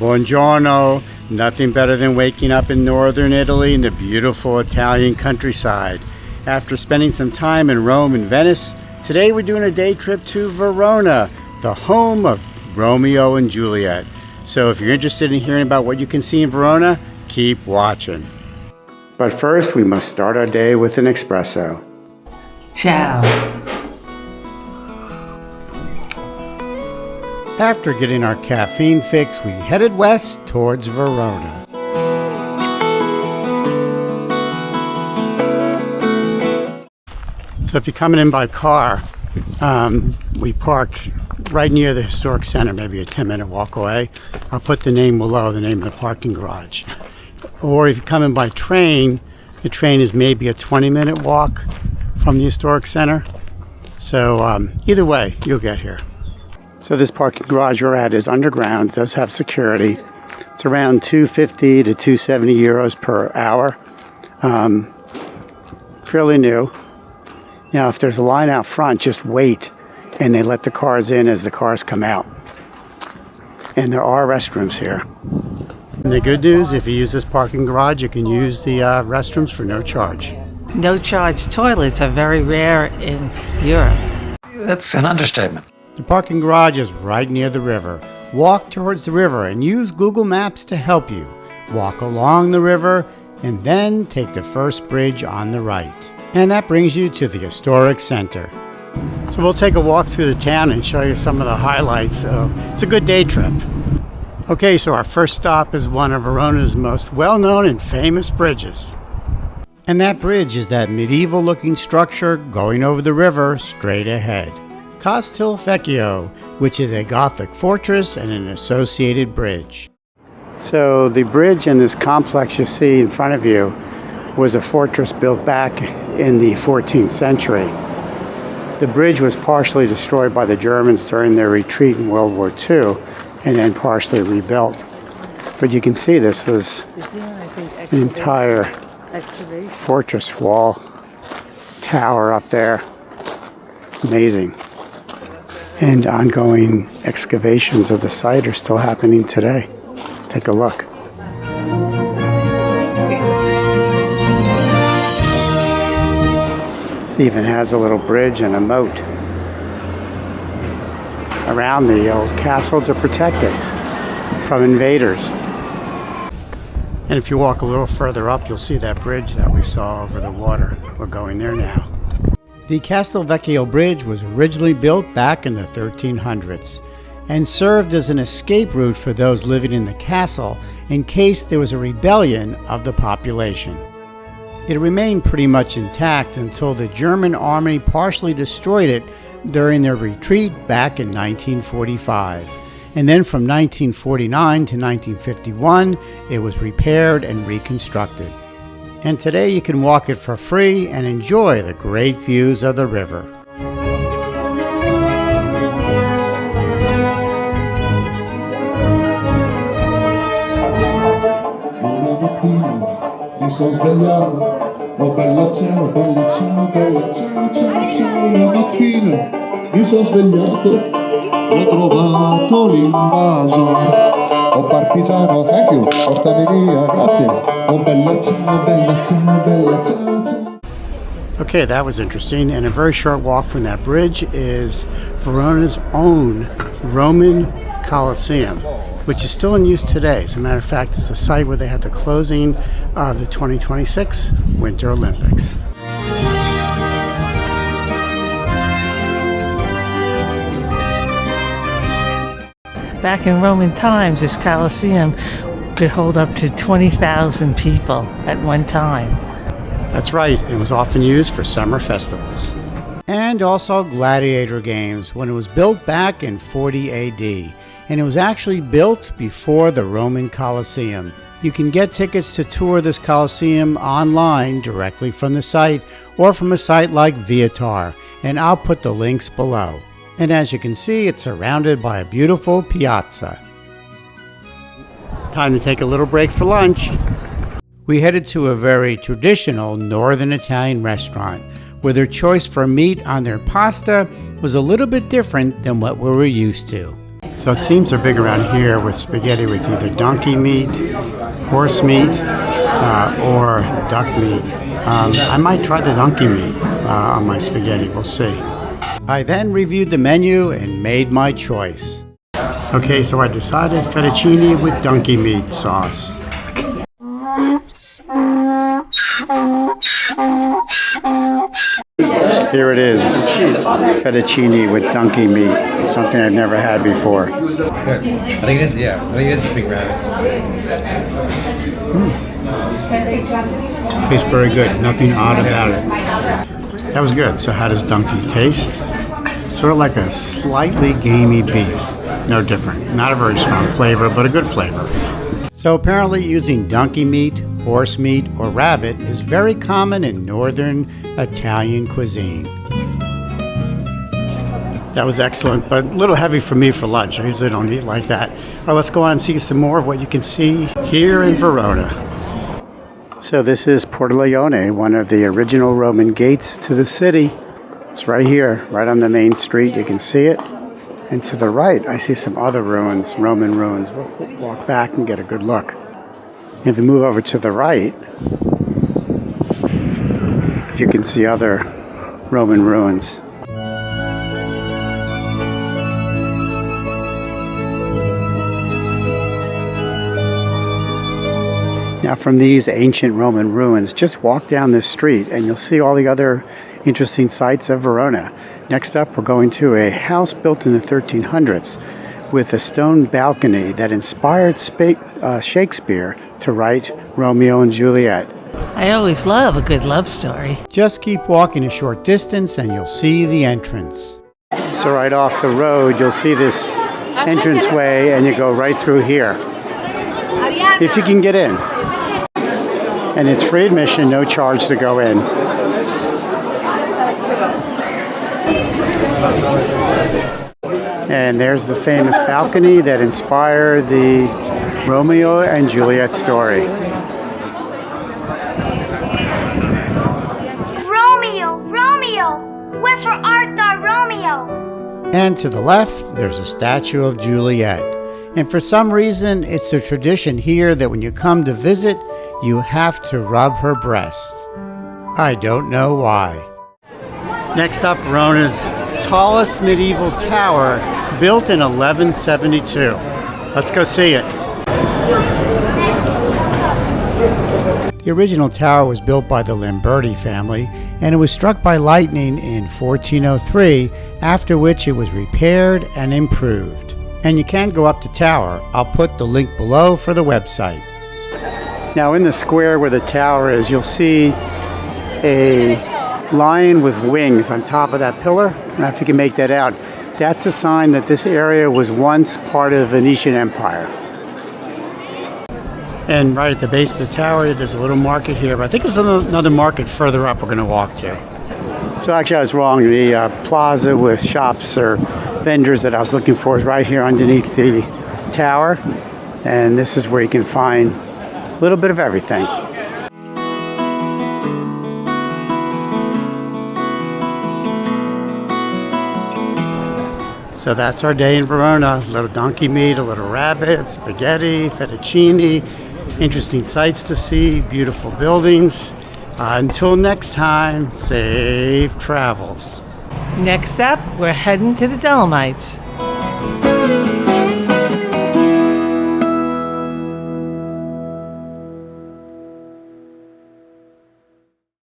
Buongiorno. Nothing better than waking up in northern Italy in the beautiful Italian countryside. After spending some time in Rome and Venice, today we're doing a day trip to Verona, the home of Romeo and Juliet. So if you're interested in hearing about what you can see in Verona, keep watching. But first, we must start our day with an espresso. Ciao. After getting our caffeine fix, we headed west towards Verona. So if you're coming in by car, we parked right near the historic center, maybe a 10-minute walk away. I'll put the name below, the name of the parking garage. Or if you're coming by train, the train is maybe a 20-minute walk from the historic center. So either way, you'll get here. So this parking garage we're at is underground, does have security. It's around 250 to 270 euros per hour. Fairly new. Now, if there's a line out front, just wait, and they let the cars in as the cars come out. And there are restrooms here. And the good news, if you use this parking garage, you can use the restrooms for no charge. No charge toilets are very rare in Europe. That's an understatement. The parking garage is right near the river. Walk towards the river and use Google Maps to help you. Walk along the river and then take the first bridge on the right. And that brings you to the historic center. So we'll take a walk through the town and show you some of the highlights. It's a good day trip. Okay, so our first stop is one of Verona's most well-known and famous bridges. And that bridge is that medieval-looking structure going over the river straight ahead. Castelvecchio, which is a Gothic fortress and an associated bridge. So the bridge in this complex you see in front of you was a fortress built back in the 14th century. The bridge was partially destroyed by the Germans during their retreat in World War II and then partially rebuilt. But you can see this was an entire fortress wall, tower up there. Amazing. And ongoing excavations of the site are still happening today. Take a look. This even has a little bridge and a moat around the old castle to protect it from invaders. And if you walk a little further up, you'll see that bridge that we saw over the water. We're going there now. The Castelvecchio Bridge was originally built back in the 1300s and served as an escape route for those living in the castle in case there was a rebellion of the population. It remained pretty much intact until the German army partially destroyed it during their retreat back in 1945. And then from 1949 to 1951, it was repaired and reconstructed. And today you can walk it for free and enjoy the great views of the river. Mi sono svegliato, oh bella ciao, bella ciao, bella ciao, ciao, ciao. La mattina mi sono svegliato, ho trovato l'invaso. Oh partigiano, thank you, portami via, grazie. Oh bella ciao, bella ciao, bella ciao, ciao. Okay, that was interesting. And a very short walk from that bridge is Verona's own Roman Coliseum, which is still in use today. As a matter of fact, it's the site where they had the closing of the 2026 Winter Olympics. Back in Roman times, this Coliseum could hold up to 20,000 people at one time. That's right, it was often used for summer festivals. And also gladiator games when it was built back in 40 AD. And it was actually built before the Roman Coliseum. You can get tickets to tour this Coliseum online directly from the site or from a site like Viator, and I'll put the links below. And as you can see, it's surrounded by a beautiful piazza. Time to take a little break for lunch. We headed to a very traditional northern Italian restaurant where their choice for meat on their pasta was a little bit different than what we were used to. So it seems they're big around here with spaghetti with either donkey meat, horse meat, or duck meat. I might try the donkey meat on my spaghetti. We'll see. I then reviewed the menu and made my choice. Okay, so I decided fettuccine with donkey meat sauce. Here it is, fettuccine with donkey meat, something I've never had before. Good. I think it is the big rabbits. Tastes very good, nothing odd about it. That was good. So how does donkey taste? Sort of like a slightly gamey beef. No different. Not a very strong flavor, but a good flavor. So apparently using donkey meat, horse meat, or rabbit is very common in northern Italian cuisine. That was excellent, but a little heavy for me for lunch. I usually don't eat like that. All right, let's go on and see some more of what you can see here in Verona. So this is Porta Leoni, one of the original Roman gates to the city. It's right here, right on the main street. You can see it. And to the right, I see some other ruins, Roman ruins. We'll walk back and get a good look. If you move over to the right, you can see other Roman ruins. Now from these ancient Roman ruins, just walk down this street and you'll see all the other interesting sights of Verona. Next up, we're going to a house built in the 1300s with a stone balcony that inspired Shakespeare to write Romeo and Juliet. I always love a good love story. Just keep walking a short distance and you'll see the entrance. So right off the road, you'll see this entranceway and you go right through here. If you can get in. And it's free admission, no charge to go in. And there's the famous balcony that inspired the Romeo and Juliet story. Romeo, Romeo, wherefore art thou, Romeo? And to the left, there's a statue of Juliet. And for some reason, it's a tradition here that when you come to visit, you have to rub her breast. I don't know why. Next up, Verona's tallest medieval tower, built in 1172. Let's go see it. The original tower was built by the Lamberti family, and it was struck by lightning in 1403, after which it was repaired and improved. And you can go up the tower. I'll put the link below for the website. Now in the square where the tower is, you'll see a lion with wings on top of that pillar. I don't know if you can make that out. That's a sign that this area was once part of the Venetian Empire. And right at the base of the tower, there's a little market here, but I think there's another market further up we're going to walk to. So actually I was wrong. The plaza with shops or vendors that I was looking for is right here underneath the tower. And this is where you can find a little bit of everything. So that's our day in Verona. A little donkey meat, a little rabbit, spaghetti, fettuccine, interesting sights to see, beautiful buildings. Until next time, safe travels. Next up, we're heading to the Dolomites.